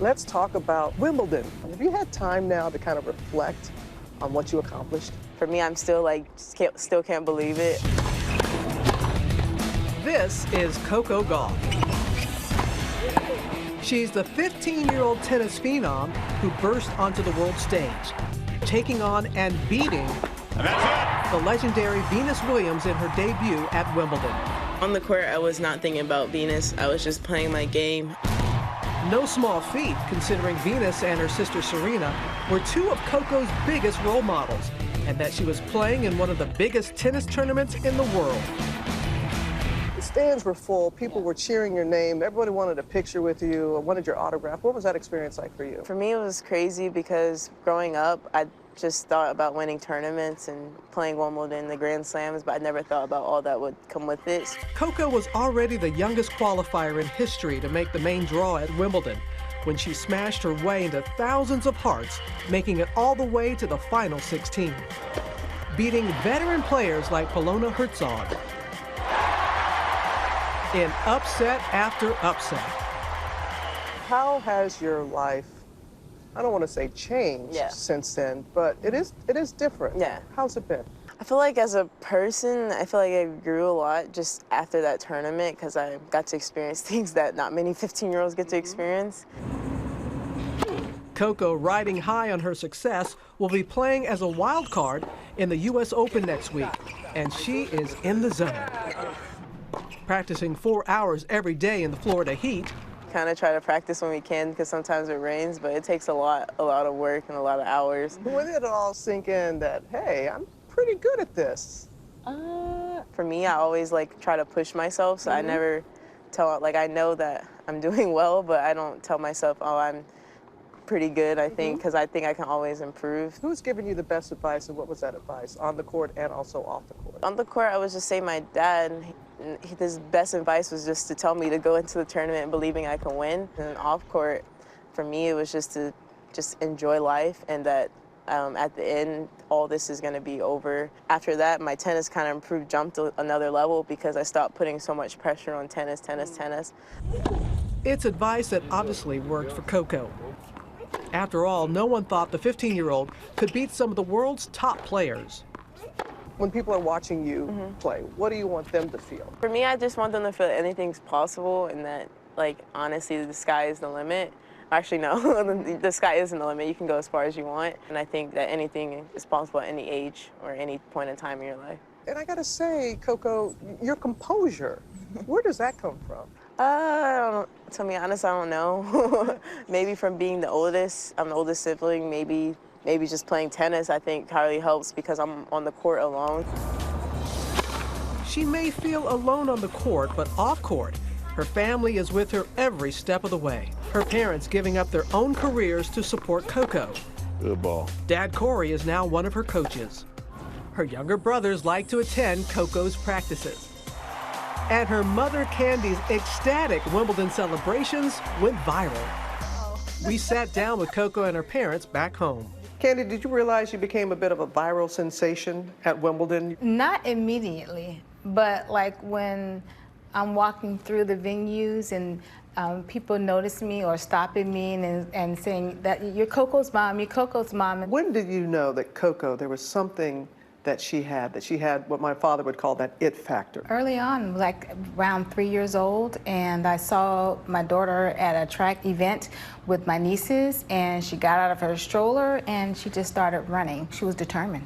Let's talk about Wimbledon. Have you had time now to kind of reflect on what you accomplished? For me, I'm still like, still can't believe it. This is Coco Gauff. She's the 15-year-old tennis phenom who burst onto the world stage, taking on and beating the legendary Venus Williams in her debut at Wimbledon. On the court, I was not thinking about Venus. I was just playing my game. No small feat, considering Venus and her sister Serena were two of Coco's biggest role models, and that she was playing in one of the biggest tennis tournaments in the world. The stands were full. People were cheering your name. Everybody wanted a picture with you, wanted your autograph. What was that experience like for you? For me, it was crazy because growing up, I just thought about winning tournaments and playing Wimbledon, the Grand Slams, but I never thought about all that would come with it. Coco was already the youngest qualifier in history to make the main draw at Wimbledon when she smashed her way into thousands of hearts, making it all the way to the final 16, beating veteran players like Polona Herzog in upset after upset. How has your life, I don't want to say changed since then, but it is different. Yeah. How's it been? I feel like as a person, I feel like I grew a lot just after that tournament because I got to experience things that not many 15-year-olds get to experience. Coco, riding high on her success, will be playing as a wild card in the U.S. Open next week, and she is in the zone. Practicing 4 hours every day in the Florida heat. Kind of try to practice when we can because sometimes it rains, but it takes a lot of work and a lot of hours. When did it all sink in that, hey, I'm pretty good at this? For me, I always like try to push myself, so I never tell, like I know that I'm doing well, but I don't tell myself, oh, I'm pretty good, I think, because I think I can always improve. Who's given you the best advice, and what was that advice on the court and also off the court? On the court, I would just say my dad, his best advice was just to tell me to go into the tournament believing I can win. And off court, for me, it was just to enjoy life and that at the end, all this is going to be over. After that, my tennis kind of improved, jumped to another level because I stopped putting so much pressure on tennis. It's advice that obviously worked for Coco. After all, no one thought the 15-year-old could beat some of the world's top players. When people are watching you play, what do you want them to feel? For me, I just want them to feel that anything's possible and that, like, honestly, the sky is the limit. Actually, no, the sky isn't the limit. You can go as far as you want. And I think that anything is possible at any age or any point in time in your life. And I gotta say, Coco, your composure, where does that come from? To be honest, I don't know. Maybe from being the oldest. I'm the oldest sibling. Maybe just playing tennis, I think, probably helps because I'm on the court alone. She may feel alone on the court, but off court, her family is with her every step of the way. Her parents giving up their own careers to support Coco. Good ball. Dad Corey is now one of her coaches. Her younger brothers like to attend Coco's practices. And her mother Candi's ecstatic Wimbledon celebrations went viral. We sat down with Coco and her parents back home. Candi, did you realize you became a bit of a viral sensation at Wimbledon? Not immediately, but like when I'm walking through the venues and people notice me or stopping me and saying that you're Coco's mom, you're Coco's mom. When did you know that Coco, there was something that she had what my father would call that it factor? Early on, like around 3 years old, and I saw my daughter at a track event with my nieces, and she got out of her stroller and she just started running. She was determined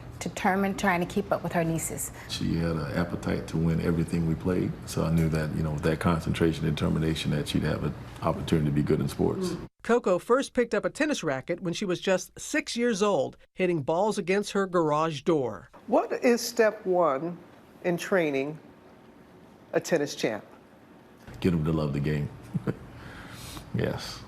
trying to keep up with her nieces. She had an appetite to win everything we played, so I knew that, with that concentration and determination that she'd have an opportunity to be good in sports. Coco first picked up a tennis racket when she was just 6 years old, hitting balls against her garage door. What is step one in training a tennis champ? Get them to love the game. Yes.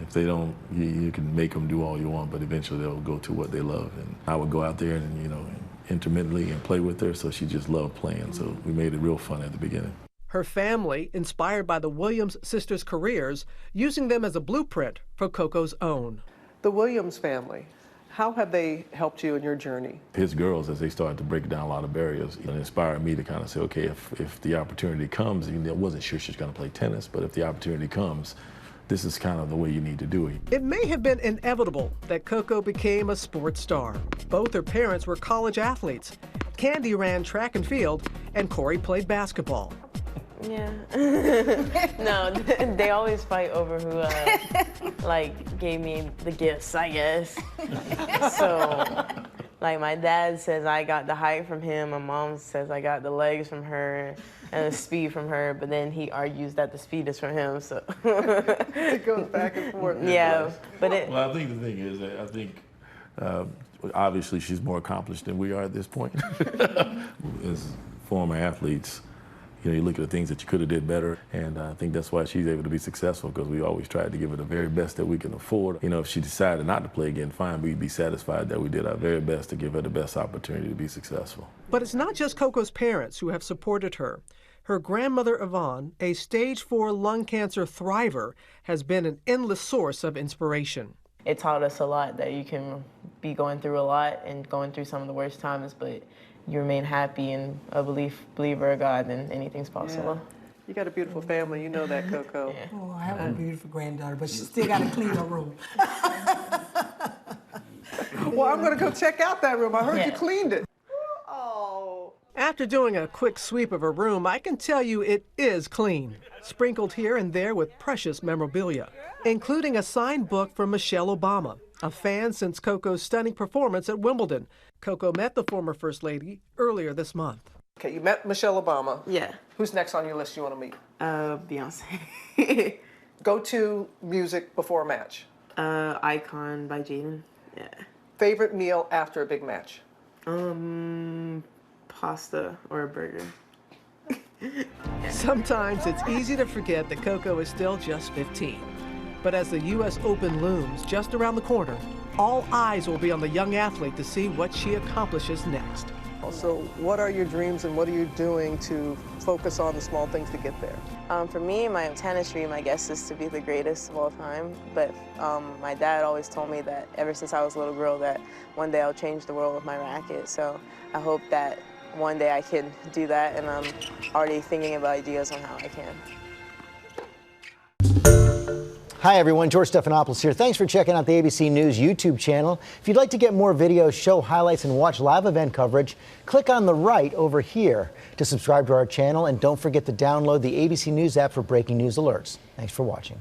If they don't, you can make them do all you want, but eventually they'll go to what they love. And I would go out there and, intermittently and play with her, so she just loved playing. So we made it real fun at the beginning. Her family, inspired by the Williams sisters' careers, using them as a blueprint for Coco's own. The Williams family, how have they helped you in your journey? His girls, as they started to break down a lot of barriers, it inspired me to kind of say, okay, if the opportunity comes, I wasn't sure she was going to play tennis, but if the opportunity comes, this is kind of the way you need to do it. It may have been inevitable that Coco became a sports star. Both her parents were college athletes. Candi ran track and field, and Cori played basketball. Yeah. No, they always fight over who, like, gave me the gifts, I guess. So, like, my dad says I got the height from him. My mom says I got the legs from her and the speed from her. But then he argues that the speed is from him, so. It goes back and forth. Yeah, but it. Well, I think the thing is that I think obviously she's more accomplished than we are at this point. As former athletes, you know, you look at the things that you could have did better, and I think that's why she's able to be successful, because we always tried to give her the very best that we can afford. You know, if she decided not to play again, fine, we'd be satisfied that we did our very best to give her the best opportunity to be successful. But it's not just Coco's parents who have supported her. Her grandmother, Yvonne, a stage 4 lung cancer thriver, has been an endless source of inspiration. It taught us a lot, that you can be going through a lot and going through some of the worst times, but you remain happy and a believer of God, then anything's possible. Yeah. You got a beautiful family, you know that, Coco. Yeah. Oh, I have a beautiful granddaughter, but she still got to clean her room. Well, I'm going to go check out that room. I heard you Yeah. cleaned it. Oh. After doing a quick sweep of her room, I can tell you it is clean, sprinkled here and there with precious memorabilia, including a signed book from Michelle Obama, a fan since Coco's stunning performance at Wimbledon. Coco met the former First Lady earlier this month. Okay, you met Michelle Obama. Yeah. Who's next on your list you want to meet? Beyonce. Go-to music before a match. Icon by Jaden. Yeah. Favorite meal after a big match. Pasta or a burger. Sometimes it's easy to forget that Coco is still just 15. But as the U.S. Open looms just around the corner, all eyes will be on the young athlete to see what she accomplishes next. So what are your dreams and what are you doing to focus on the small things to get there? For me, my tennis dream, I guess, is to be the greatest of all time. But my dad always told me that ever since I was a little girl that one day I'll change the world with my racket. So I hope that one day I can do that, and I'm already thinking about ideas on how I can. Hi everyone, George Stephanopoulos here. Thanks for checking out the ABC News YouTube channel. If you'd like to get more videos, show highlights, and watch live event coverage, click on the right over here to subscribe to our channel, and don't forget to download the ABC News app for breaking news alerts. Thanks for watching.